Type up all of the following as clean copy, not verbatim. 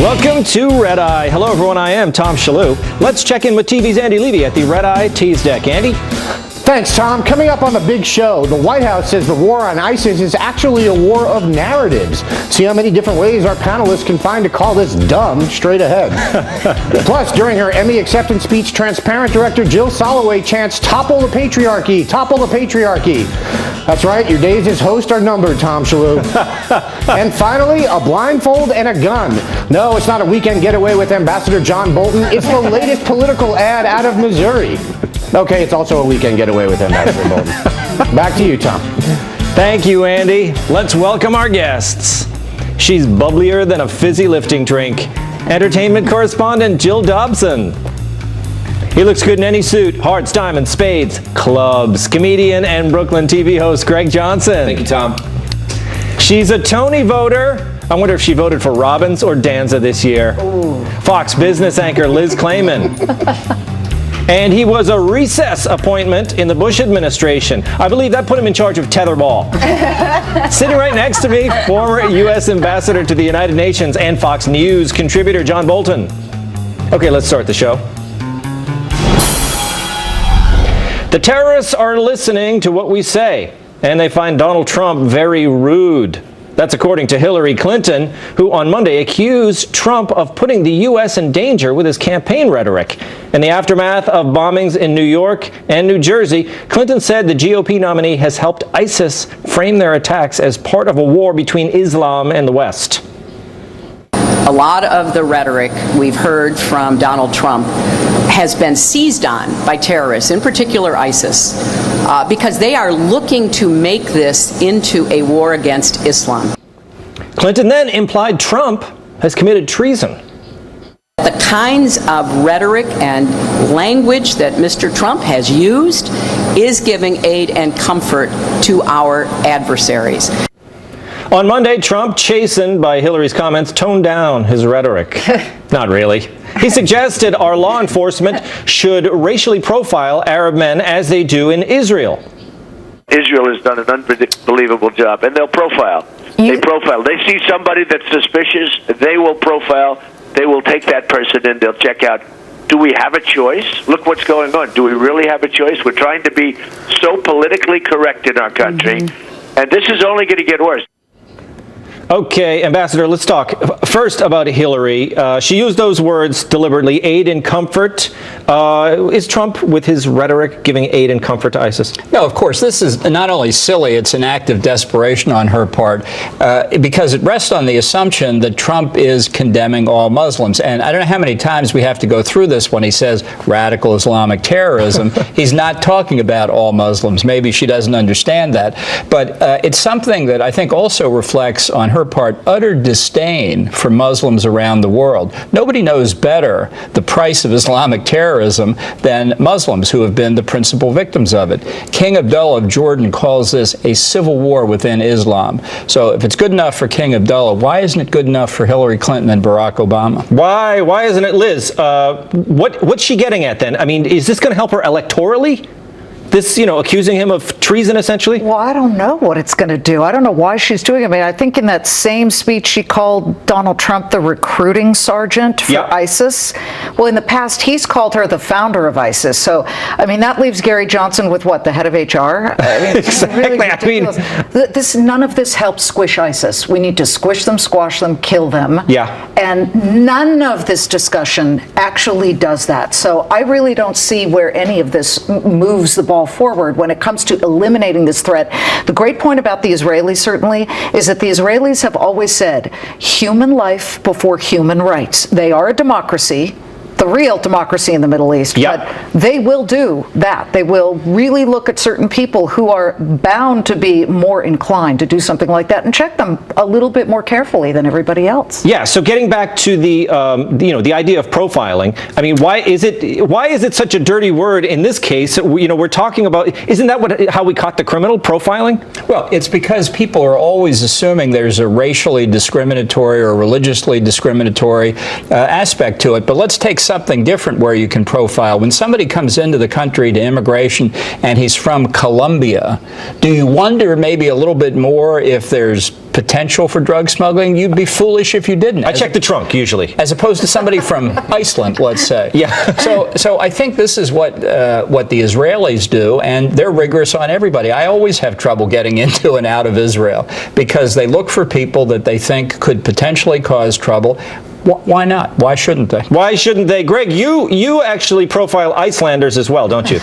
Welcome to Red Eye. Hello, everyone. I am Tom Shillue. Let's check in with TV's Andy Levy at the Red Eye Tease Deck. Andy? Thanks, Tom. Coming up on the big show, the White House says the war on ISIS is actually a war of narratives. See how many different ways our panelists can find to call this dumb straight ahead. Plus, during her Emmy acceptance speech, Transparent director Jill Soloway chants, "Topple the patriarchy, topple the patriarchy." That's right, your days as host are numbered, Tom Shillue. And finally, a blindfold and a gun. No, it's not a weekend getaway with Ambassador John Bolton. It's the latest political ad out of Missouri. Okay, it's also a weekend getaway with Ambassador Bolton. Back to you, Tom. Thank you, Andy. Let's welcome our guests. She's bubblier than a fizzy lifting drink. Entertainment correspondent Jill Dobson. He looks good in any suit. Hearts, diamonds, spades, clubs. Comedian and Brooklyn TV host Greg Johnson. Thank you, Tom. She's a Tony voter. I wonder if she voted for Robbins or Danza this year. Ooh. Fox business anchor Liz Claman. And he was a recess appointment in the Bush administration. I believe that put him in charge of tetherball. Sitting right next to me, former U.S. ambassador to the United Nations and Fox News contributor John Bolton. Okay, let's start the show. The terrorists are listening to what we say, and they find Donald Trump very rude. That's according to Hillary Clinton, who on Monday accused Trump of putting the U.S. in danger with his campaign rhetoric. In the aftermath of bombings in New York and New Jersey, Clinton said the GOP nominee has helped ISIS frame their attacks as part of a war between Islam and the West. A lot of the rhetoric we've heard from Donald Trump has been seized on by terrorists, in particular ISIS, because they are looking to make this into a war against Islam. Clinton then implied Trump has committed treason. The kinds of rhetoric and language that Mr. Trump has used is giving aid and comfort to our adversaries. On Monday, Trump, chastened by Hillary's comments, toned down his rhetoric. Not really. He suggested our law enforcement should racially profile Arab men as they do in Israel. Israel has done an unbelievable job, and they'll profile. They profile. They see somebody that's suspicious, they will profile. They will take that person in. They'll check out, do we have a choice? Look what's going on. Do we really have a choice? We're trying to be so politically correct in our country, and this is only going to get worse. Okay, Ambassador, let's talk first about Hillary. She used those words deliberately, aid and comfort. Is Trump, with his rhetoric, giving aid and comfort to ISIS? No, of course. This is not only silly, it's an act of desperation on her part, because it rests on the assumption that Trump is condemning all Muslims. And I don't know how many times we have to go through this when he says radical Islamic terrorism. He's not talking about all Muslims. Maybe she doesn't understand that. But it's something that I think also reflects on her part utter disdain for Muslims around the world. Nobody knows better the price of Islamic terrorism than Muslims, who have been the principal victims of it. King Abdullah of Jordan calls this a civil war within Islam. So if it's good enough for King Abdullah, why isn't it good enough for Hillary Clinton and Barack Obama? Why isn't it, Liz? What's she getting at then? I mean, is this going to help her electorally? This, accusing him of treason, essentially? Well, I don't know what it's going to do. I don't know why she's doing it. I mean, I think in that same speech she called Donald Trump the recruiting sergeant for ISIS. Well, in the past, he's called her the founder of ISIS. So, I mean, that leaves Gary Johnson with what, the head of HR? I mean, exactly. Really ridiculous. None of this helps squish ISIS. We need to squish them, squash them, kill them. Yeah. And none of this discussion actually does that. So I really don't see where any of this moves the ball forward when it comes to eliminating this threat. The great point about the Israelis, certainly, is that the Israelis have always said human life before human rights. They are a democracy, the real democracy in the Middle East, but they will do that. They will really look at certain people who are bound to be more inclined to do something like that and check them a little bit more carefully than everybody else. Yeah, so getting back to the the idea of profiling, I mean, why is it such a dirty word in this case? We're talking about, isn't that how we caught the criminal, profiling? Well, it's because people are always assuming there's a racially discriminatory or religiously discriminatory aspect to it. But let's take something different where you can profile. When somebody comes into the country to immigration and he's from Colombia, do you wonder maybe a little bit more if there's potential for drug smuggling? You'd be foolish if you didn't. I check the trunk usually. As opposed to somebody from Iceland, let's say. Yeah. So I think this is what the Israelis do, and they're rigorous on everybody. I always have trouble getting into and out of Israel because they look for people that they think could potentially cause trouble. Why not? Why shouldn't they? Why shouldn't they? Greg, you actually profile Icelanders as well, don't you?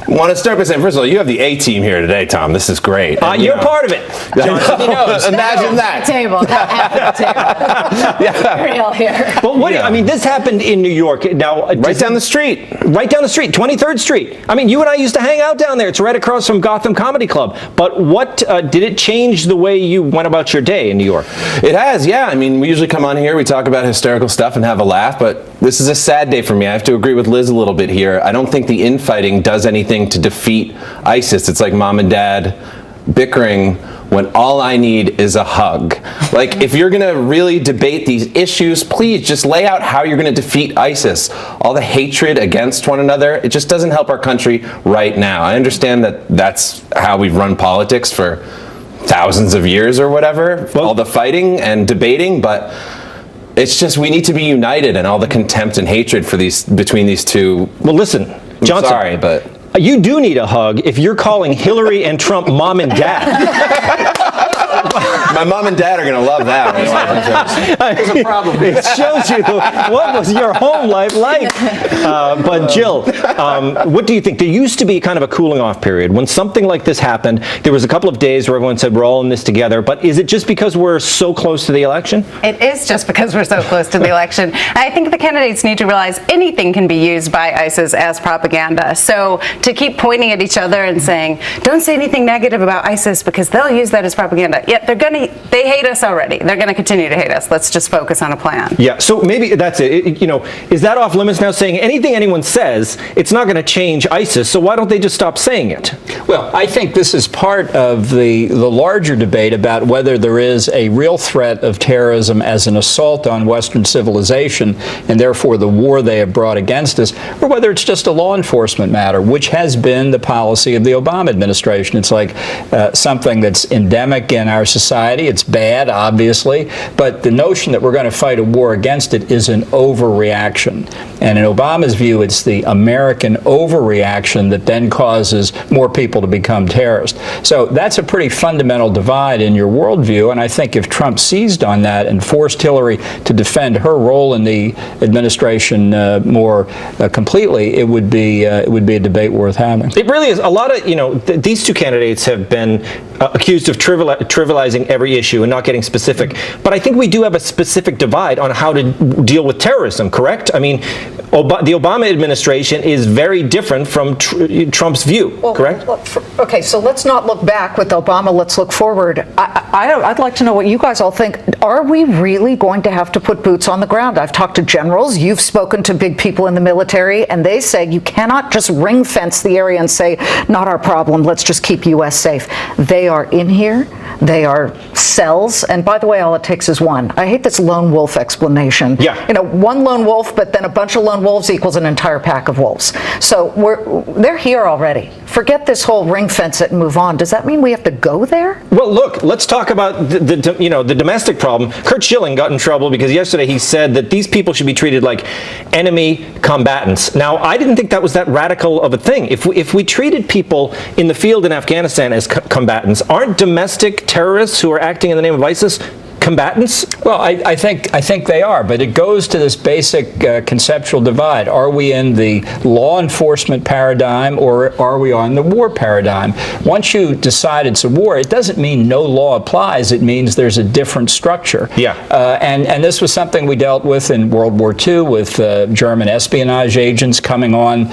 Want to start by saying, first of all, you have the A team here today, Tom. This is great. You're part of it. He knows. Imagine that. Table, not at the table. Yeah. Real here. But what? I mean, this happened in New York. Now, Right down the street. Right down the street, 23rd Street. I mean, you and I used to hang out down there. It's right across from Gotham Comedy Club. But what did it change the way you went about your day in New York? It has, yeah. I mean, we usually come on here, we talk about hysterical stuff and have a laugh, but this is a sad day for me. I have to agree with Liz a little bit here. I don't think the infighting does anything to defeat ISIS. It's like mom and dad bickering when all I need is a hug. Like, if you're gonna really debate these issues, please just lay out how you're gonna defeat ISIS. All the hatred against one another, it just doesn't help our country right now. I understand that that's how we've run politics for thousands of years or whatever, all the fighting and debating, but it's just we need to be united, and all the contempt and hatred for between these two. Well, listen, Johnson. Sorry, but You do need a hug if you're calling Hillary and Trump mom and dad. my mom and dad are going to love that. There's a problem. It shows you what was your home life like. But Jill, what do you think? There used to be kind of a cooling off period. When something like this happened, there was a couple of days where everyone said we're all in this together. But is it just because we're so close to the election? It is just because we're so close to the election. I think the candidates need to realize anything can be used by ISIS as propaganda. So to keep pointing at each other and saying, don't say anything negative about ISIS because they'll use that as propaganda. Yet they hate us already. They're going to continue to hate us. Let's just focus on a plan. Yeah, so maybe that's it. Is that off limits now, saying anything anyone says, it's not going to change ISIS, so why don't they just stop saying it? Well, I think this is part of the larger debate about whether there is a real threat of terrorism as an assault on Western civilization, and therefore the war they have brought against us, or whether it's just a law enforcement matter, which has been the policy of the Obama administration. It's like something that's endemic in our society. It's bad, obviously, but the notion that we're going to fight a war against it is an overreaction. And in Obama's view, it's the American overreaction that then causes more people to become terrorists. So that's a pretty fundamental divide in your worldview, and I think if Trump seized on that and forced Hillary to defend her role in the administration more completely, it would be a debate worth having. It really is. A lot of, these two candidates have been accused of trivializing every issue and not getting specific. But I think we do have a specific divide on how to deal with terrorism, correct? I mean, the Obama administration is very different from Trump's view, correct? Okay, so let's not look back with Obama. Let's look forward. I'd like to know what you guys all think. Are we really going to have to put boots on the ground? I've talked to generals. You've spoken to big people in the military, and they say you cannot just ring fence the area and say, not our problem, let's just keep U.S. safe. They are in here. They are cells. And by the way, all it takes is one. I hate this lone wolf explanation. Yeah. One lone wolf, but then a bunch of lone wolves equals an entire pack of wolves. So they're here already. Forget this whole ring fence it and move on. Does that mean we have to go there? Well, look, let's talk about the domestic problem. Kurt Schilling got in trouble because yesterday he said that these people should be treated like enemy combatants. Now, I didn't think that was that radical of a thing. If we treated people in the field in Afghanistan as combatants, aren't domestic terrorists who are acting in the name of ISIS combatants? Well, I think they are, but it goes to this basic conceptual divide. Are we in the law enforcement paradigm, or are we on the war paradigm? Once you decide it's a war, it doesn't mean no law applies. It means there's a different structure. Yeah. And this was something we dealt with in World War II with German espionage agents coming on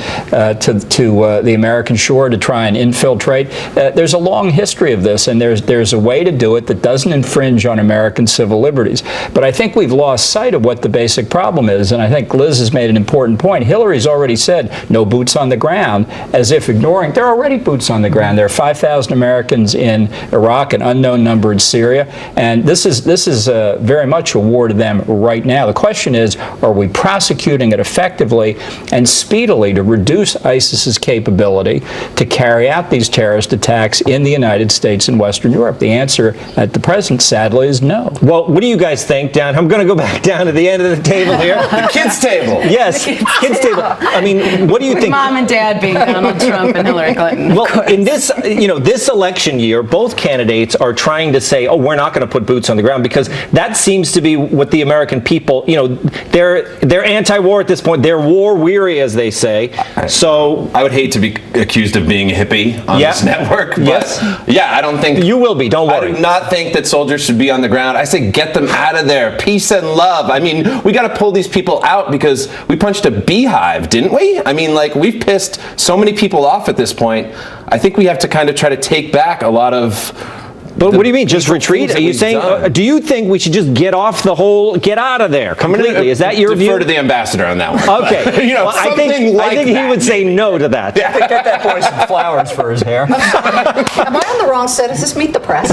to the American shore to try and infiltrate. There's a long history of this, and there's a way to do it that doesn't infringe on American American civil liberties. But I think we've lost sight of what the basic problem is, and I think Liz has made an important point. Hillary's already said no boots on the ground, as if ignoring there are already boots on the ground. There are 5,000 Americans in Iraq, an unknown number in Syria, and this is very much a war to them right now. The question is, are we prosecuting it effectively and speedily to reduce ISIS's capability to carry out these terrorist attacks in the United States and Western Europe? The answer at the present, sadly, is no. Well, what do you guys think, Dan? I'm going to go back down to the end of the table here. The kids' table. Yes, kids' table. I mean, what do you think? Mom and Dad being Donald Trump and Hillary Clinton. Well, in this, this election year, both candidates are trying to say, oh, we're not going to put boots on the ground, because that seems to be what the American people, they're anti-war at this point. They're war weary, as they say. So I would hate to be accused of being a hippie on this network, but I don't think you will be. Don't worry. I do not think that soldiers should be on the ground. I say get them out of there. Peace and love. I mean, we got to pull these people out because we punched a beehive, didn't we? I mean, like, we've pissed so many people off at this point. I think we have to kind of try to take back a lot of. But what do you mean, just retreat? Are you saying, do you think we should just get out of there completely? Is that your view? Defer to the ambassador on that one. Okay. I think he would say no to that. Yeah. Get that boy some flowers for his hair. Am I on the wrong set? Is this Meet the Press?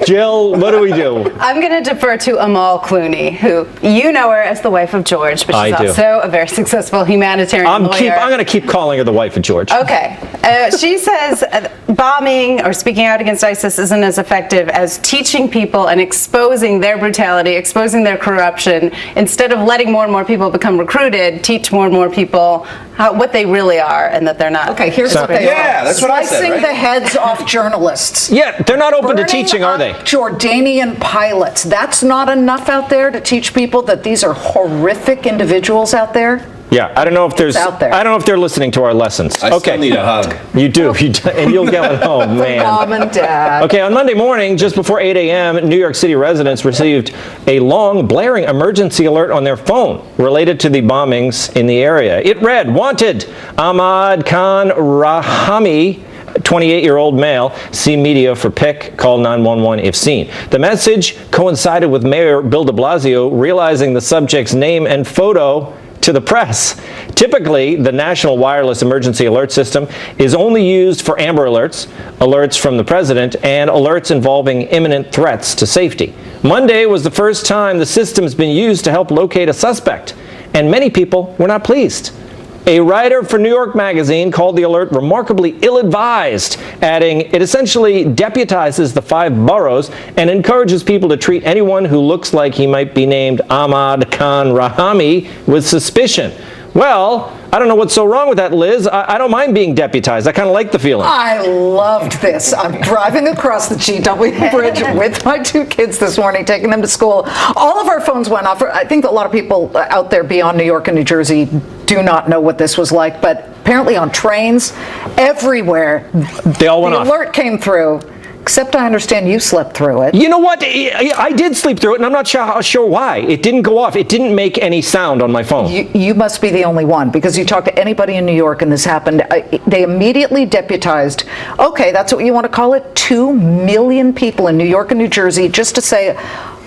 Jill, what do we do? I'm going to defer to Amal Clooney, who you know her as the wife of George, but she's also a very successful humanitarian lawyer. I'm going to keep calling her the wife of George. Okay. She says bombing or speaking out against ISIS isn't as effective as teaching people and exposing their brutality, exposing their corruption. Instead of letting more and more people become recruited, teach more and more people what they really are and that they're not. Okay, here's what they are. Yeah, that's what I said, Slicing right? the heads off journalists. Yeah, they're not open to teaching, are they? Jordanian pilots. That's not enough out there to teach people that these are horrific individuals out there? Yeah, I don't know if they're listening to our lessons. I still need a hug. You do, and you'll get one home, man. Mom and Dad. Okay, on Monday morning, just before 8 a.m., New York City residents received a long, blaring emergency alert on their phone related to the bombings in the area. It read, "Wanted, Ahmad Khan Rahami, 28-year-old male, see media for pic, call 911 if seen." The message coincided with Mayor Bill de Blasio realizing the subject's name and photo to the press. Typically, the National Wireless Emergency Alert System is only used for Amber Alerts, alerts from the president, and alerts involving imminent threats to safety. Monday was the first time the system's been used to help locate a suspect, and many people were not pleased. A writer for New York Magazine called the alert remarkably ill-advised, adding, "It essentially deputizes the 5 boroughs and encourages people to treat anyone who looks like he might be named Ahmad Khan Rahami with suspicion." Well, I don't know what's so wrong with that, Liz. I don't mind being deputized. I kind of like the feeling. I loved this. I'm driving across the GW Bridge with my 2 kids this morning, taking them to school. All of our phones went off. I think a lot of people out there beyond New York and New Jersey do not know what this was like, but apparently on trains, everywhere, they all went off. The alert came through. Except I understand you slept through it. You know what? I did sleep through it, and I'm not sure why. It didn't go off. It didn't make any sound on my phone. You must be the only one, because you talk to anybody in New York and this happened. They immediately deputized, okay, that's what you want to call it, 2 million people in New York and New Jersey, just to say,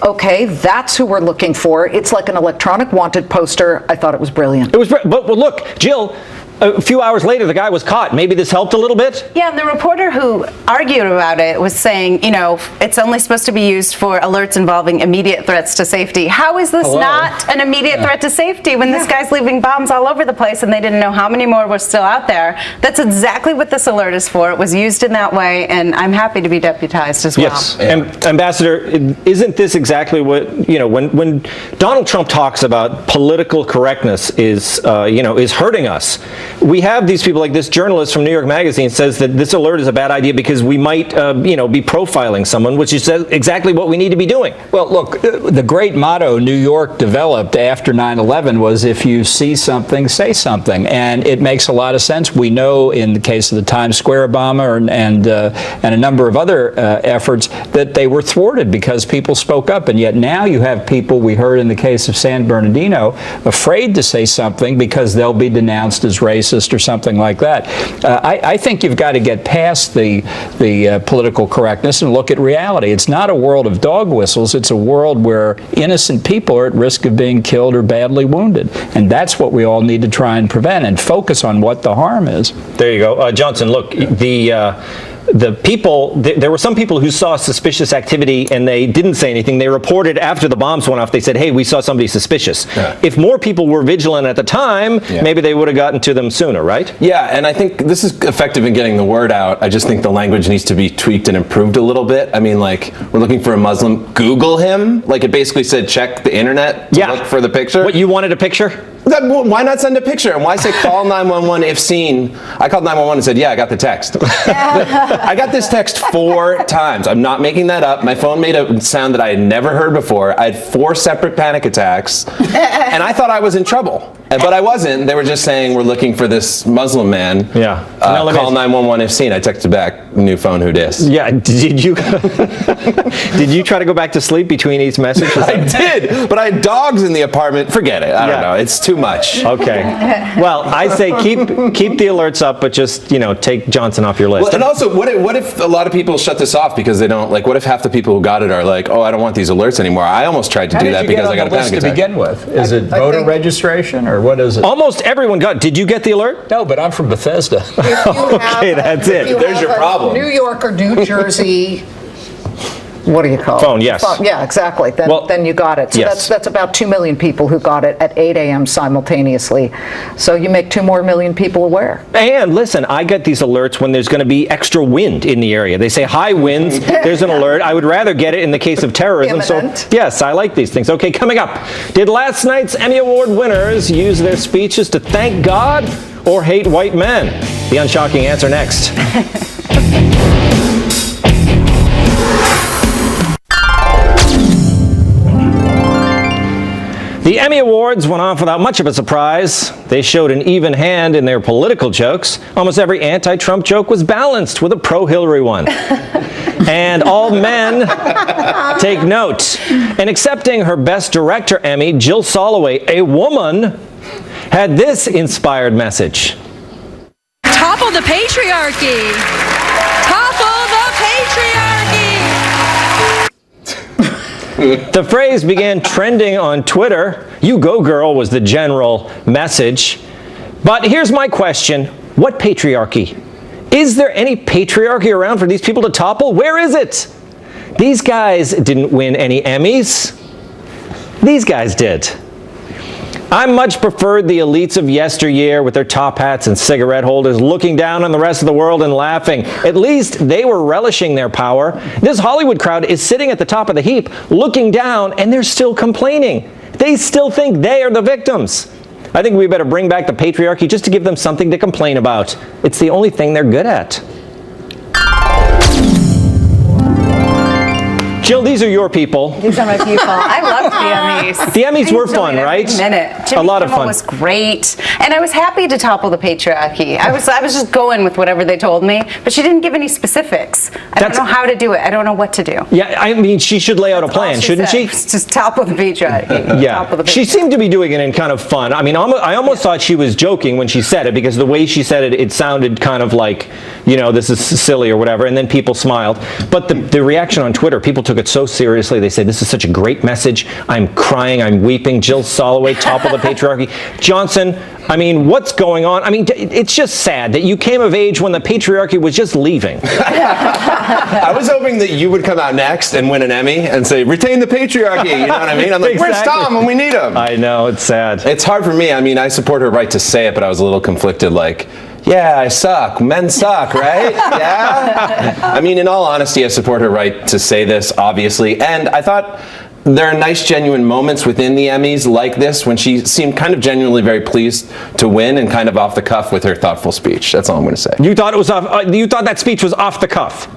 okay, that's who we're looking for. It's like an electronic wanted poster. I thought it was brilliant. It was, but look, Jill, a few hours later, the guy was caught. Maybe this helped a little bit? Yeah, and the reporter who argued about it was saying, it's only supposed to be used for alerts involving immediate threats to safety. How is this not an immediate threat to safety when this guy's leaving bombs all over the place and they didn't know how many more were still out there? That's exactly what this alert is for. It was used in that way, and I'm happy to be deputized as well. Yes, Ambassador, isn't this exactly what, when Donald Trump talks about political correctness is hurting us? We have these people, like this journalist from New York Magazine says that this alert is a bad idea because we might, be profiling someone, which is exactly what we need to be doing. Well, look, the great motto New York developed after 9/11 was, if you see something, say something. And it makes a lot of sense. We know in the case of the Times Square bomber and a number of other efforts that they were thwarted because people spoke up. And yet now you have people, we heard in the case of San Bernardino, afraid to say something because they'll be denounced as racist racist or something like that. I think you've got to get past the political correctness and look at reality. It's not a world of dog whistles. It's a world where innocent people are at risk of being killed or badly wounded. And that's what we all need to try and prevent and focus on what the harm is. There you go. Johnson, look, the people, there were some people who saw suspicious activity and they didn't say anything. They reported after the bombs went off. They said, hey, we saw somebody suspicious. Yeah. If more people were vigilant at the time, maybe they would have gotten to them sooner, right? Yeah, and I think this is effective in getting the word out. I just think the language needs to be tweaked and improved a little bit. I mean, like, we're looking for a Muslim. Google him. Like, it basically said check the internet to look for the picture. What, you wanted a picture? Why not send a picture? And why say call 911 if seen? I called 911 and said, yeah, I got the text. I got this text 4 times. I'm not making that up. My phone made a sound that I had never heard before. I had 4 separate panic attacks, and I thought I was in trouble. But I wasn't. They were just saying, we're looking for this Muslim man. Yeah. Call 911 if seen. I texted back, new phone, who dis? Yeah. Did you did you try to go back to sleep between each message? I did, but I had dogs in the apartment. Forget it. I don't know. It's too much. Okay. Well, I say keep the alerts up, but just, take Johnson off your list. Well, and also, what if a lot of people shut this off because they don't, like, what if half the people who got it are like, oh, I don't want these alerts anymore? I almost tried to do that because I got a panic attack. To begin with? Is it voter registration or what is it? Almost everyone got. Did you get the alert? No, but I'm from Bethesda. Okay, that's it. There's your problem. New York or New Jersey. What do you call it? Phone, yes. Yeah, exactly. Then you got it. So yes. that's about 2 million people who got it at 8 a.m. simultaneously. So you make 2 more million people aware. And listen, I get these alerts when there's going to be extra wind in the area. They say high winds, there's an alert. I would rather get it in the case of terrorism. Imminent. So yes, I like these things. Okay, coming up. Did last night's Emmy Award winners use their speeches to thank God or hate white men? The unshocking answer next. The Emmy Awards went off without much of a surprise. They showed an even hand in their political jokes. Almost every anti-Trump joke was balanced with a pro-Hillary one. And all men take note. In accepting her Best Director Emmy, Jill Soloway, a woman, had this inspired message. Topple the patriarchy! Topple the patriarchy! The phrase began trending on Twitter. You go, girl, was the general message. But here's my question. What patriarchy? Is there any patriarchy around for these people to topple? Where is it? These guys didn't win any Emmys. These guys did. I much preferred the elites of yesteryear with their top hats and cigarette holders looking down on the rest of the world and laughing. At least they were relishing their power. This Hollywood crowd is sitting at the top of the heap, looking down, and they're still complaining. They still think they are the victims. I think we better bring back the patriarchy just to give them something to complain about. It's the only thing they're good at. Jill, these are your people. These are my people. I loved the Emmys. The Emmys were fun, right? Minute. A lot of fun. It was great, and I was happy to topple the patriarchy. I was just going with whatever they told me, but she didn't give any specifics. I don't know how to do it. I don't know what to do. Yeah, I mean, she should lay out a plan, shouldn't she? Just topple the patriarchy. Yeah, Topple the patriarchy. she seemed to be doing it in kind of fun. I mean, I almost thought she was joking when she said it, because the way she said it, it sounded kind of like, this is silly or whatever, and then people smiled. But the reaction on Twitter, people took it so seriously. They said, this is such a great message. I'm crying, I'm weeping. Jill Soloway, topple the patriarchy. Johnson, I mean, what's going on? I mean, it's just sad that you came of age when the patriarchy was just leaving. I was hoping that you would come out next and win an Emmy and say, retain the patriarchy, you know what I mean? I'm like, where's Tom when we need him? I know, it's sad. It's hard for me. I mean, I support her right to say it, but I was a little conflicted, like, yeah, I suck. Men suck, right? Yeah? I mean, in all honesty, I support her right to say this, obviously. And I thought there are nice, genuine moments within the Emmys like this when she seemed kind of genuinely very pleased to win and kind of off the cuff with her thoughtful speech. That's all I'm going to say. You thought it was you thought that speech was off the cuff?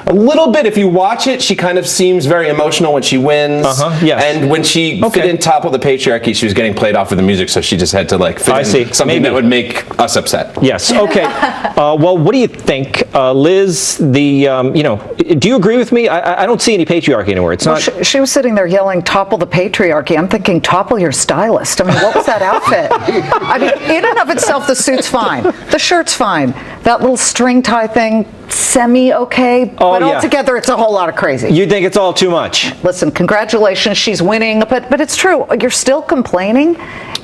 A little bit. If you watch it, she kind of seems very emotional when she wins. Yes. And when she fit in Topple the Patriarchy, she was getting played off with the music, so she just had to like fit in something that would make us upset. Yes. Okay. Well, what do you think, Liz? Do you agree with me? I don't see any patriarchy anywhere. It's not. She was sitting there yelling, "Topple the patriarchy." I'm thinking, topple your stylist. I mean, what was that outfit? I mean, in and of itself, the suit's fine. The shirt's fine. That little string tie thing, semi-okay. But altogether, it's a whole lot of crazy. You think it's all too much? Listen, congratulations, she's winning. But it's true. You're still complaining.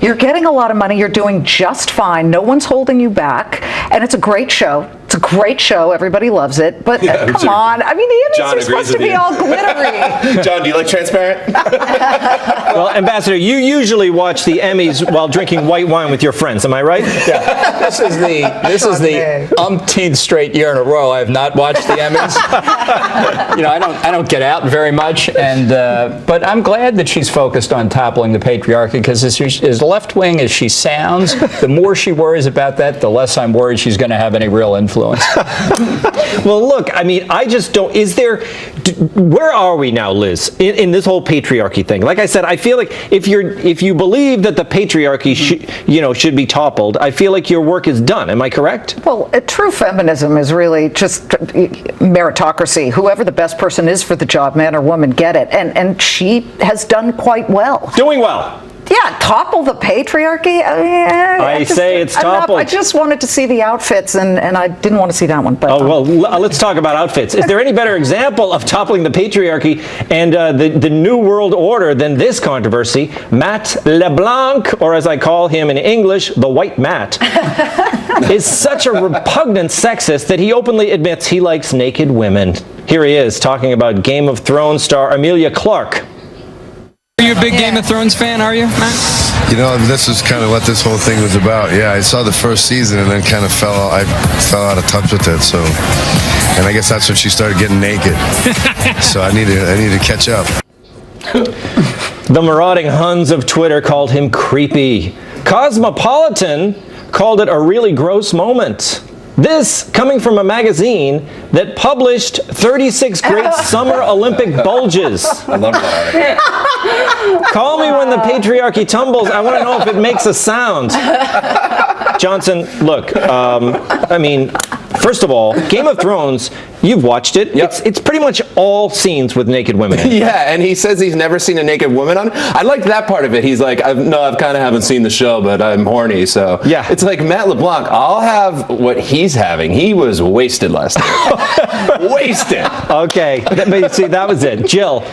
You're getting a lot of money. You're doing just fine. No one's holding you back. And it's a great show. It's a great show. Everybody loves it. But come on. I mean, the Emmys are supposed to be all glittery. John, do you like transparent? Well, Ambassador, you usually watch the Emmys while drinking white wine with your friends. Am I right? Yeah. This is the umpteenth straight year in a row I have not watched the Emmys. I don't get out very much, but I'm glad that she's focused on toppling the patriarchy, because as left wing as she sounds, the more she worries about that, the less I'm worried she's going to have any real influence. Well, look, I mean, I just don't. Where are we now, Liz, in this whole patriarchy thing? Like I said, I feel like if you believe that the patriarchy should be toppled, I feel like your work is done. Am I correct? Well, true feminism is really just meritocracy. Whoever the best person is for the job, man or woman, get it. And she has done quite well. Doing well. Yeah, topple the patriarchy. I say it's toppled. I just wanted to see the outfits, and I didn't want to see that one. But let's talk about outfits. Is there any better example of toppling the patriarchy and the New World Order than this controversy? Matt LeBlanc, or as I call him in English, the White Matt, is such a repugnant sexist that he openly admits he likes naked women. Here he is talking about Game of Thrones star Emilia Clarke. Are you a big Game of Thrones fan, are you, Matt? This is kind of what this whole thing was about. Yeah, I saw the first season and then kind of fell out of touch with it. So, and I guess that's when she started getting naked. So I need to catch up. The marauding Huns of Twitter called him creepy. Cosmopolitan called it a really gross moment. This coming from a magazine that published 36 great Summer Olympic bulges. I love that. Call me when the patriarchy tumbles. I want to know if it makes a sound. Johnson, look, I mean, first of all, Game of Thrones, you've watched it. Yep. It's pretty much all scenes with naked women in it. Yeah, and he says he's never seen a naked woman on. I liked that part of it. He's like, I've kind of haven't seen the show, but I'm horny, so. Yeah. It's like Matt LeBlanc, I'll have what he's having. He was wasted last night. Wasted. Okay, but see, that was it. Jill,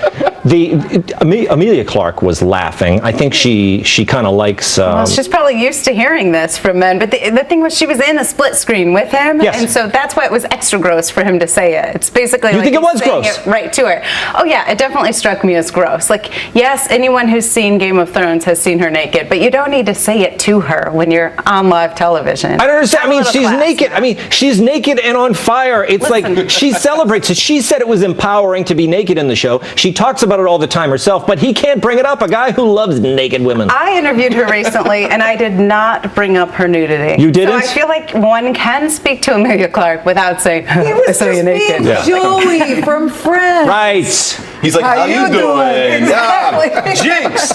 Emilia Clarke was laughing. I think she kind of likes... well, she's probably used to hearing this from men, but the thing was she was in a split screen with him, and so that's why it was extra gross for him to say it. It's basically you think it was gross? It right to her. Oh yeah, it definitely struck me as gross. Like, yes, anyone who's seen Game of Thrones has seen her naked, but you don't need to say it to her when you're on live television. I don't understand. I mean, she's naked. I mean, she's naked and on fire. It's like she celebrates it. She said it was empowering to be naked in the show. She talks about it all the time herself, but he can't bring it up. A guy who loves naked women. I interviewed her recently, and I did not bring up her nudity. You didn't? So I feel like one can speak to Emilia Clarke without saying, I saw you naked. Joey from Friends. Right. He's like, how you doing? Exactly. Jinx.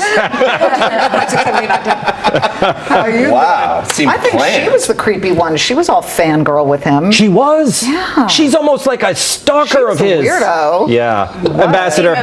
How you wow. It seemed I think planned. she was the creepy one. She was all fangirl with him. She was? Yeah. She's almost like a stalker of his. Weirdo. Yeah. Ambassador.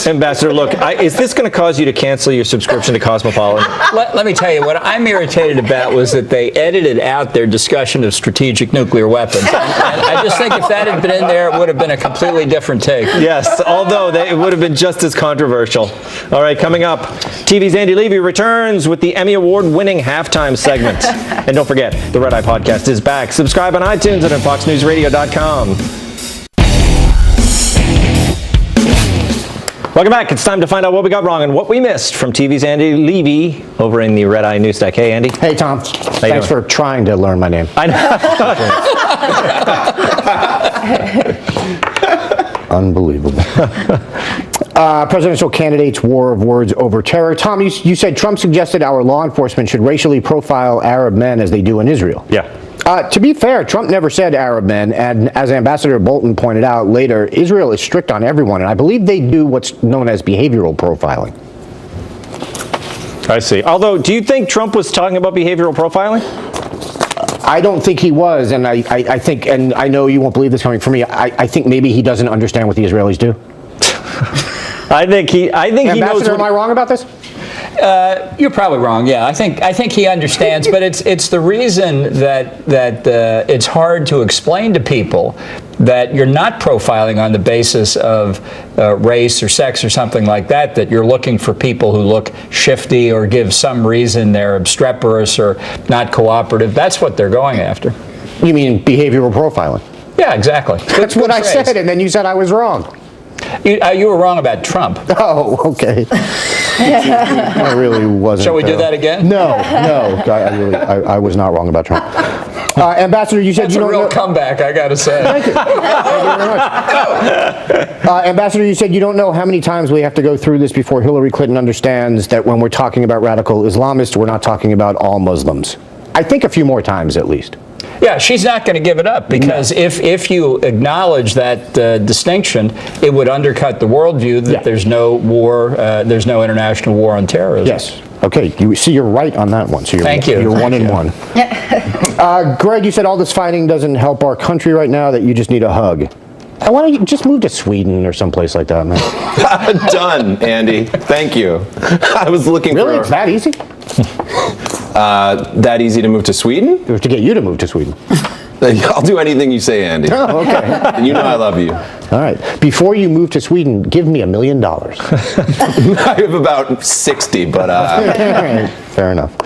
Ambassador, look, is this going to cause you to cancel your subscription to Cosmopolitan? Let me tell you, what I'm irritated about was that they edited out their discussion of strategic nuclear weapons. And I just think if that had been in there, it would have been a completely different take. Yes, although it would have been just as controversial. All right, coming up, TV's Andy Levy returns with the Emmy Award-winning halftime segment. And don't forget, the Red Eye Podcast is back. Subscribe on iTunes and at foxnewsradio.com. Welcome back. It's time to find out what we got wrong and what we missed from TV's Andy Levy over in the Red Eye News Deck. Hey, Andy. Hey, Tom. Thanks for trying to learn my name. I know. Unbelievable. Presidential candidates' war of words over terror. Tom, you said Trump suggested our law enforcement should racially profile Arab men as they do in Israel. Yeah. To be fair, Trump never said Arab men, and as Ambassador Bolton pointed out later, Israel is strict on everyone, and I believe they do what's known as behavioral profiling. I see. Although, do you think Trump was talking about behavioral profiling? I don't think he was, and I think, and I know you won't believe this coming from me, I think maybe he doesn't understand what the Israelis do. I think he Ambassador, knows. am I wrong about this? You're probably wrong. Yeah, I think he understands, but it's the reason that it's hard to explain to people that you're not profiling on the basis of race or sex or something like that. That you're looking for people who look shifty or give some reason they're obstreperous or not cooperative. That's what they're going after. You mean behavioral profiling? Yeah, exactly. That's what I said, and then you said I was wrong. You were wrong about Trump. Oh, okay. I really wasn't. Shall we do that again? No. I was not wrong about Trump. Ambassador, you said That's you don't a real know. comeback, I got to say. Thank you. Thank you very much. Ambassador, you said you don't know how many times we have to go through this before Hillary Clinton understands that when we're talking about radical Islamists, we're not talking about all Muslims. I think a few more times at least. Yeah, she's not going to give it up because if you acknowledge that distinction, it would undercut the worldview that there's no war, there's no international war on terrorism. Yes. Okay. You see, you're right on that one. So you're, Thank you. You're one and one. Greg, you said all this fighting doesn't help our country right now. That you just need a hug. Why don't you just move to Sweden or someplace like that, man? Done, Andy. Thank you. I was looking for... Really? It's that easy? That easy to move to Sweden? Or to get you to move to Sweden. I'll do anything you say, Andy. Oh, okay. You know I love you. All right. Before you move to Sweden, give me $1 million. I have about 60, but... All right. Fair enough.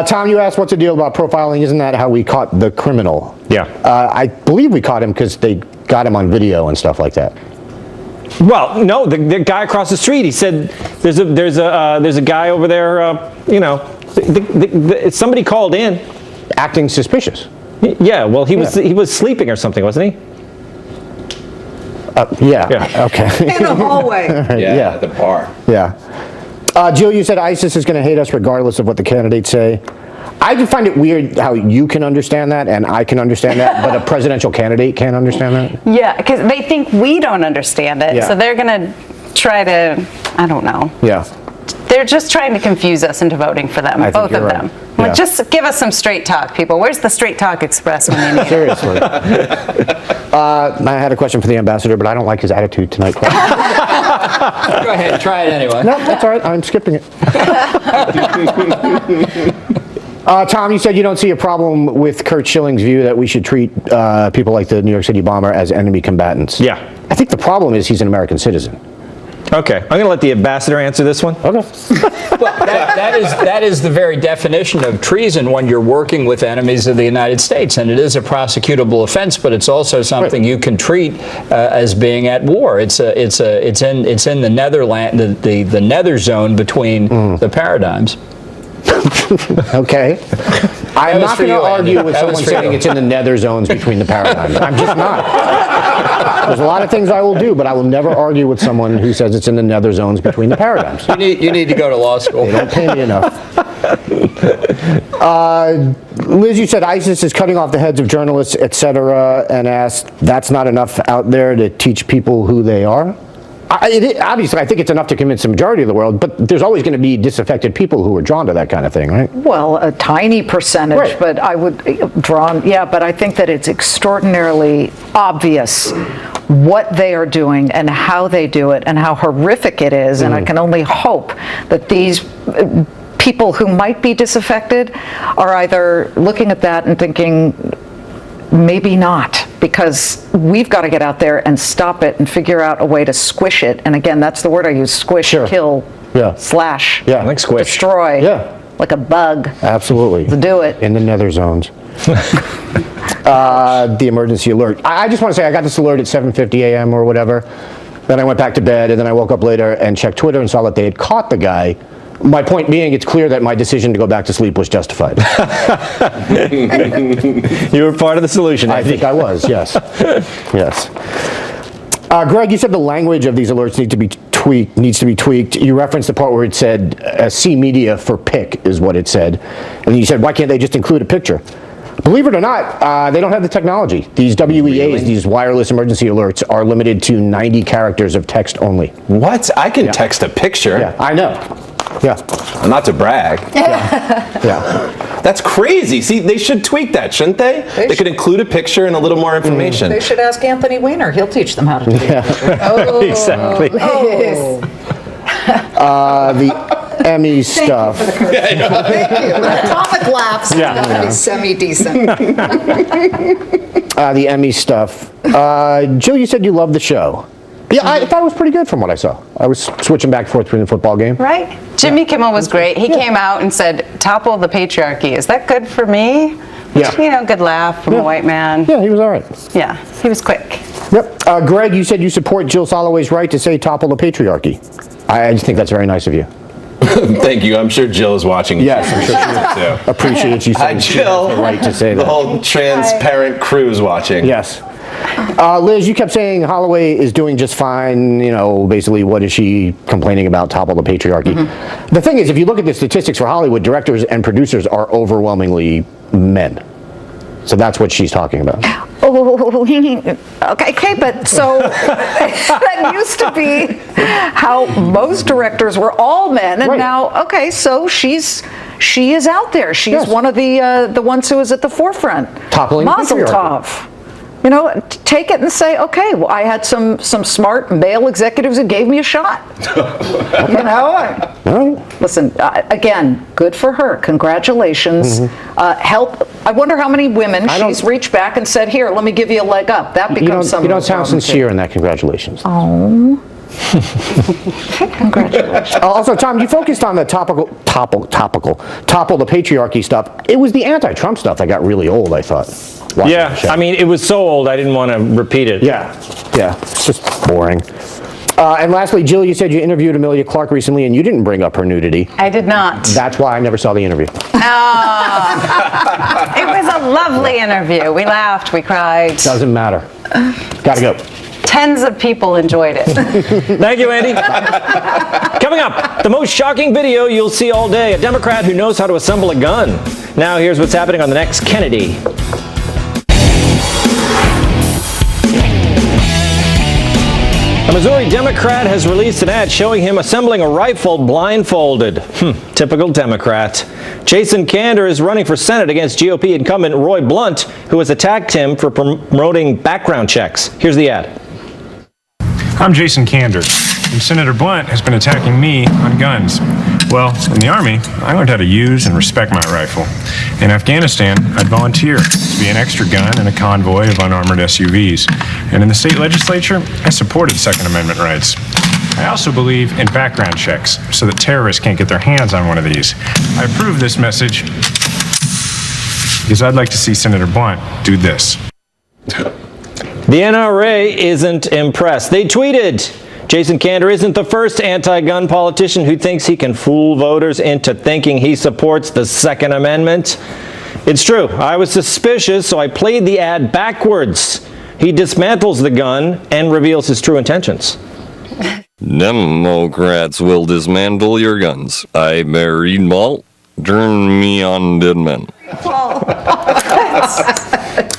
Tom, you asked what's the deal about profiling. Isn't that how we caught the criminal? Yeah. I believe we caught him because they got him on video and stuff like that. Well, no, the guy across the street. He said there's a guy over there. Somebody called in, acting suspicious. Yeah. Well, he was sleeping or something, wasn't he? Yeah. Okay. In a hallway. Yeah, at the bar. Yeah. Jill, you said ISIS is going to hate us regardless of what the candidates say. I do find it weird how you can understand that and I can understand that, but a presidential candidate can't understand that. Yeah, because they think we don't understand it, so they're going to try to, I don't know. Yeah. They're just trying to confuse us into voting for them, both of them. Yeah. Like, just give us some straight talk, people. Where's the straight talk express when you need it? Seriously. I had a question for the ambassador, but I don't like his attitude tonight. Go ahead, try it anyway. No, that's all right. I'm skipping it. Tom, you said you don't see a problem with Kurt Schilling's view that we should treat people like the New York City bomber as enemy combatants. Yeah. I think the problem is he's an American citizen. Okay, I'm going to let the ambassador answer this one. Okay. Well, that is the very definition of treason when you're working with enemies of the United States, and it is a prosecutable offense, but it's also something you can treat as being at war. It's in the Netherland, the nether zone between the paradigms. Okay. I'm not going to argue with someone saying it's in the nether zones between the paradigms. I'm just not. There's a lot of things I will do, but I will never argue with someone who says it's in the nether zones between the paradigms. You need to go to law school. They don't pay me enough. Liz, you said ISIS is cutting off the heads of journalists, etc., and asked, that's not enough out there to teach people who they are? Obviously, I think it's enough to convince the majority of the world, but there's always going to be disaffected people who are drawn to that kind of thing, right? Well, a tiny percentage, but I would but I think that it's extraordinarily obvious what they are doing and how they do it and how horrific it is, and I can only hope that these people who might be disaffected are either looking at that and thinking, maybe not, because we've got to get out there and stop it and figure out a way to squish it. And again, that's the word I use, squish, kill, slash, I think squish. destroy, like a bug. Absolutely. To do it. In the nether zones. The emergency alert. I just want to say I got this alert at 7:50 a.m. or whatever. Then I went back to bed, and then I woke up later and checked Twitter and saw that they had caught the guy. My point being, it's clear that my decision to go back to sleep was justified. You were part of the solution, I think I was, yes. Yes. Greg, you said the language of these alerts needs to be tweaked. You referenced the part where it said, see media for pic is what it said. And you said, why can't they just include a picture? Believe it or not, they don't have the technology. These WEAs, these wireless emergency alerts, are limited to 90 characters of text only. What? I can text a picture. Yeah, I know. Yeah. Not to brag. Yeah. That's crazy. See, they should tweak that, shouldn't they? They could include a picture and a little more information. They should ask Anthony Weiner. He'll teach them how to do it. Oh, exactly. Oh. The Emmy stuff. Thank you. Atomic laughs. Yeah. Semi-decent. The Emmy stuff. Jill, you said you loved the show. Yeah, I thought it was pretty good from what I saw. I was switching back and forth between the football game. Right? Jimmy Kimmel was great. He came out and said, "Topple the patriarchy." Is that good for me? Yeah. You know, good laugh from a white man. Yeah, he was all right. Yeah, he was quick. Yep. Greg, you said you support Jill Soloway's right to say topple the patriarchy. I just think that's very nice of you. Thank you. I'm sure Jill is watching. Yes, I'm sure she is too. Appreciate you saying she has Jill. the right to say that. The whole transparent crew is watching. Yes. Liz, you kept saying Holloway is doing just fine. You know, basically, what is she complaining about? Topple the patriarchy. The thing is, if you look at the statistics for Hollywood, directors and producers are overwhelmingly men. So that's what she's talking about. Oh, okay, but so that used to be how most directors were all men, and now, okay, so she is out there. She's one of the ones who is at the forefront. Toppling the Mazel patriarchy. tov. You know, take it and say, okay, well, I had some smart male executives who gave me a shot. You know, listen, again, good for her. Congratulations. Help. I wonder how many women she's reached back and said, here, let me give you a leg up. That becomes something. You don't sound sincere in that congratulations. Oh. Congratulations. Also, Tom, you focused on the topple the patriarchy stuff. It was the anti-Trump stuff that got really old, I thought. Yeah, I mean, it was so old I didn't want to repeat it. Yeah, it's just boring. And lastly, Jill, you said you interviewed Amelia Clark recently and you didn't bring up her nudity. I did not. That's why I never saw the interview. Oh, it was a lovely interview. We laughed, we cried. Doesn't matter. Gotta go. Tens of people enjoyed it. Thank you, Andy. Coming up, the most shocking video you'll see all day. A Democrat who knows how to assemble a gun. Now here's what's happening on the next Kennedy. A Missouri Democrat has released an ad showing him assembling a rifle blindfolded. Typical Democrat. Jason Kander is running for Senate against GOP incumbent Roy Blunt, who has attacked him for promoting background checks. Here's the ad. I'm Jason Kander, and Senator Blunt has been attacking me on guns. Well, in the Army, I learned how to use and respect my rifle. In Afghanistan, I'd volunteer to be an extra gun in a convoy of unarmored SUVs. And in the state legislature, I supported Second Amendment rights. I also believe in background checks so that terrorists can't get their hands on one of these. I approve this message because I'd like to see Senator Blunt do this. The NRA isn't impressed. They tweeted, Jason Kander isn't the first anti-gun politician who thinks he can fool voters into thinking he supports the Second Amendment. It's true. I was suspicious, so I played the ad backwards. He dismantles the gun and reveals his true intentions. Democrats will dismantle your guns. I buried malt. Turn me on dead men.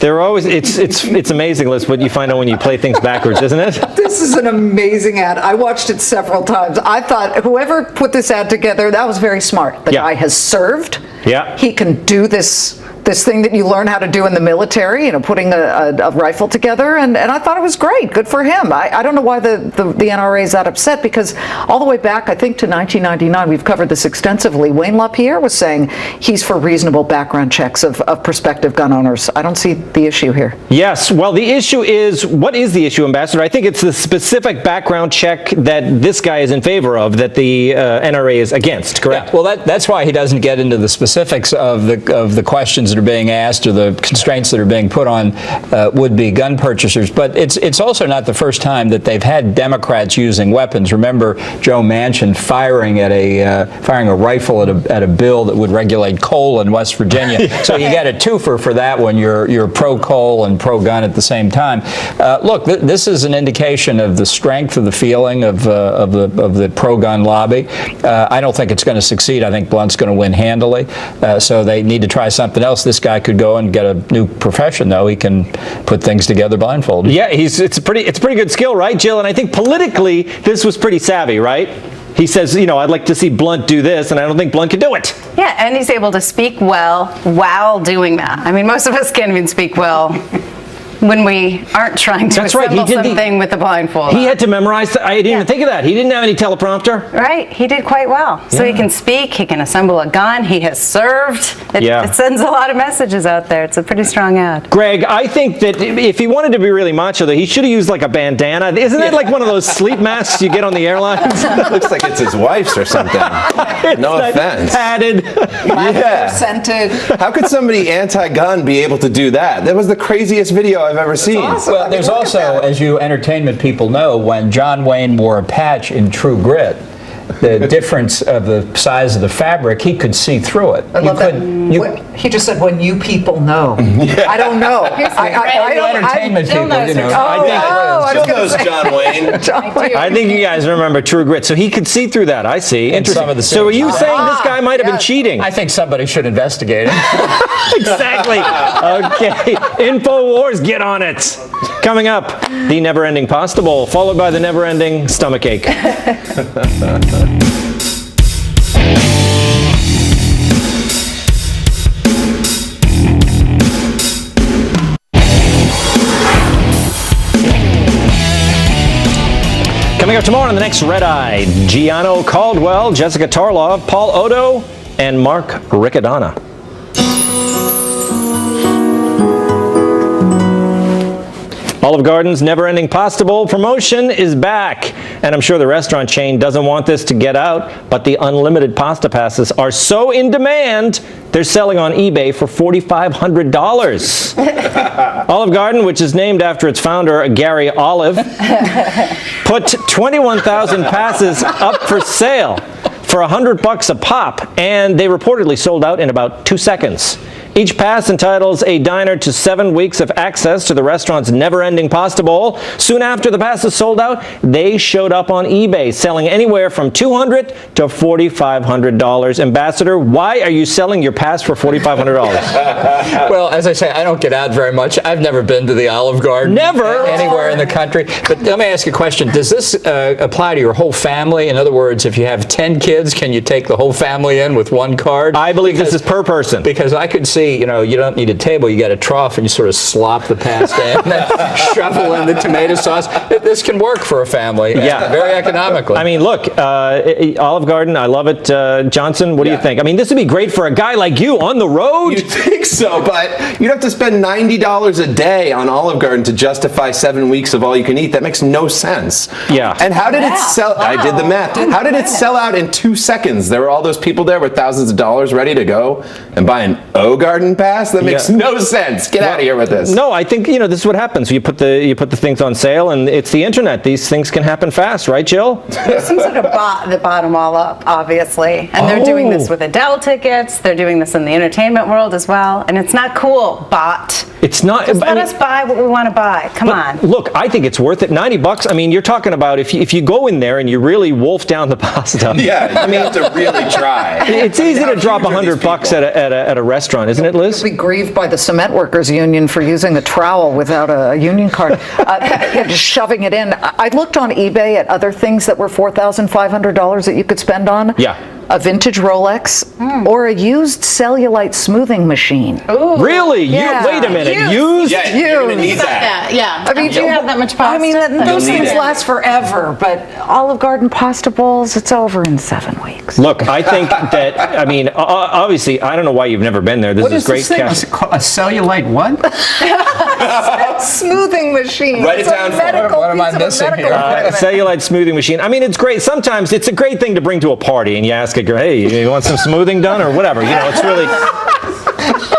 They're always, it's amazing, Liz, what you find out when you play things backwards, isn't it? This is an amazing ad. I watched it several times. I thought whoever put this ad together, that was very smart. The guy has served. Yeah. He can do this thing that you learn how to do in the military, you know, putting a rifle together, and I thought it was great. Good for him. I don't know why the NRA is that upset, because all the way back, I think, to 1999, we've covered this extensively. Wayne LaPierre was saying he's for reasonable background checks of prospective gun owners. I don't see the issue here. Yes. Well, the issue is, what is the issue, Ambassador? I think it's the specific background check that this guy is in favor of, that the NRA is against, correct? Yeah, well, that's why he doesn't get into the specifics of the questions that are being asked or the constraints that are being put on would-be gun purchasers. But it's also not the first time that they've had Democrats using weapons. Remember Joe Manchin firing a rifle at a bill that would regulate coal in West Virginia. So you get a twofer for that one. You're pro-coal and pro-gun at the same time. Look, this is an indication of the strength of the feeling of the pro-gun lobby. I don't think it's going to succeed. I think Blunt's going to win handily. So they need to try something else. else, this guy could go and get a new profession, though. He can put things together blindfolded. Yeah, it's a pretty good skill, right, Jill? And I think politically, this was pretty savvy, right? He says, I'd like to see Blunt do this, and I don't think Blunt can do it. Yeah, and he's able to speak well while doing that. I mean, most of us can't even speak well when we aren't trying to assemble something with the blindfold. He had to memorize. I didn't even think of that. He didn't have any teleprompter. Right, he did quite well. So he can speak, he can assemble a gun, he has served. It sends a lot of messages out there. It's a pretty strong ad. Greg, I think that if he wanted to be really macho, though, he should have used like a bandana. Isn't it like one of those sleep masks you get on the airlines? Looks like it's his wife's or something. No offense. Padded. Scented. How could somebody anti-gun be able to do that? That was the craziest video I've ever seen. Awesome. Well, there's also, as you entertainment people know, when John Wayne wore a patch in True Grit, the difference of the size of the fabric, he could see through it. I love that. He just said, when you people know. I don't know. I don't entertainment people, Jill knows John Wayne. I think you guys remember True Grit, so he could see through that. I see. Interesting. So are you saying this guy might have been cheating? I think somebody should investigate it. Exactly. Okay. InfoWars, get on it. Coming up, the never-ending pasta bowl, followed by the never-ending stomachache. Coming up tomorrow on the next Red Eye, Gianno Caldwell, Jessica Tarlov, Paul Odo, and Mark Riccadonna. Olive Garden's never-ending pasta bowl promotion is back, and I'm sure the restaurant chain doesn't want this to get out, but the unlimited pasta passes are so in demand, they're selling on eBay for $4,500. Olive Garden, which is named after its founder, Gary Olive, put 21,000 passes up for sale for $100 a pop, and they reportedly sold out in about 2 seconds. Each pass entitles a diner to 7 weeks of access to the restaurant's never-ending pasta bowl. Soon after the passes sold out, they showed up on eBay, selling anywhere from $200 to $4,500. Ambassador, why are you selling your pass for $4,500? Well, as I say, I don't get out very much. I've never been to the Olive Garden. Never? Anywhere in the country. But let me ask you a question. Does this apply to your whole family? In other words, if you have 10 kids, can you take the whole family in with one card? I believe this is per person. Because I could see, you don't need a table, you got a trough and you sort of slop the pasta in and then shovel in the tomato sauce. This can work for a family. Yeah. Very economically. I mean, look, Olive Garden, I love it. Johnson, what do you think? I mean, this would be great for a guy like you on the road. You'd think so, but you'd have to spend $90 a day on Olive Garden to justify 7 weeks of all you can eat. That makes no sense. Yeah. And how did it sell? Wow. I did the math. How did it sell out in 2 seconds? There were all those people there with thousands of dollars ready to go and buy an O Garden pass? That makes no sense. Get out of here with this. No, I think, this is what happens. You put the things on sale, and it's the internet. These things can happen fast, right, Jill? There's some sort of bot that bought them all up, obviously. And they're doing this with Adele tickets. They're doing this in the entertainment world as well. And it's not cool, bot. It's not. Just let us buy what we want to buy. Come on. Look, I think it's worth it. $90. I mean, you're talking about if you go in there and you really wolf down the pasta. Yeah, you have to really try. It's easy to drop $100 at a restaurant, isn't it, Liz? Be grieved by the cement workers union for using a trowel without a union card, just shoving it in. I looked on eBay at other things that were $4,500 that you could spend on. Yeah. A vintage Rolex or a used cellulite smoothing machine. Ooh. Really? Yeah. Wait a minute. Used? Yeah, you're going to need that. Yeah. I mean, do you have that much pasta? I mean, those need things it. last forever, but Olive Garden pasta bowls, it's over in 7 weeks. Look, I think that, obviously, I don't know why you've never been there. This is great. A cellulite what? Smoothing machine. Write it down for me. What am I missing here? Cellulite smoothing machine. I mean, it's great. Sometimes it's a great thing to bring to a party, and you ask a girl, hey, you want some smoothing done or whatever? It's really.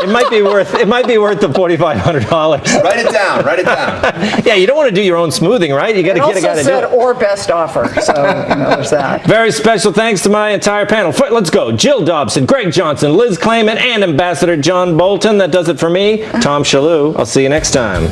It might be worth the $4,500. Write it down. Write it down. Yeah, you don't want to do your own smoothing, right? You got to get a guy to do it. Or best offer, so there's that. Very special thanks to my entire panel. Let's go. Jill Dobson, Greg Johnson, Liz Claman, and Ambassador John Bolton. That does it for me, Tom Shillue. I'll see you next time.